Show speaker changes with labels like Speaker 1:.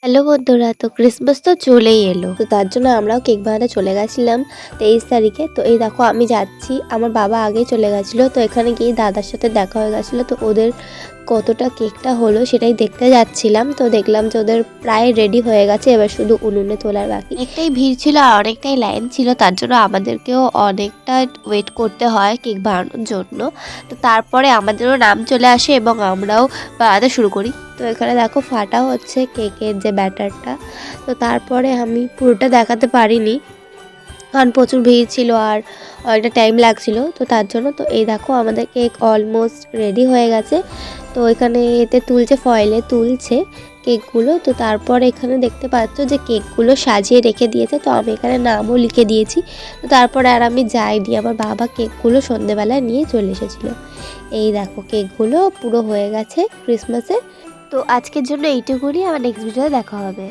Speaker 1: Hello বন্ধুরা, তো Christmas তো চলেই এলো। তো তার জন্য আমরাও কেক বানাতে চলে গেছিলাম 23 তারিখে। তো এই দেখো আমি যাচ্ছি, আমার বাবা আগেই চলে গেছিলো। তো এখানে গিয়ে দাদার সাথে দেখা হয়ে গেছিলো। তো ওদের কতটা কেকটা হলো সেটাই দেখতে যাচ্ছিলাম। তো দেখলাম যে ওদের প্রায় রেডি হয়ে গেছে, এবার শুধু উনুনে তোলার বাকি। অনেকটাই ভিড় ছিল আর অনেকটাই লাইন ছিল, তার জন্য আমাদেরকেও অনেকটা ওয়েট করতে হয় কেক বানানোর জন্য। তো তারপরে আমাদেরও নাম চলে আসে এবং আমরাও বানাতে শুরু করি। তো এখানে দেখো ফাটা হচ্ছে কেকের যে ব্যাটারটা। তো তারপরে আমি পুরোটা দেখাতে পারিনি, কারণ প্রচুর ভিড় ছিল আর অনেকটা টাইম লাগছিল। তো তার জন্য তো এই দেখো আমাদের কেক অলমোস্ট রেডি হয়ে গেছে। তো এখানে এতে তুলছে, ফয়েলে তুলছে কেকগুলো। তো তারপর এখানে দেখতে পাচ্ছ যে কেকগুলো সাজিয়ে রেখে দিয়েছে। তো আমি এখানে নামও লিখে দিয়েছি। তো তারপরে আর আমি যাইনি, আমার বাবা কেকগুলো সন্ধেবেলায় নিয়ে চলে এসেছিলো। এই দেখো কেকগুলো পুরো হয়ে গেছে ক্রিসমাসে। তো আজকের জন্য এইটুকুনি, আমার নেক্সট ভিডিওতে দেখা হবে।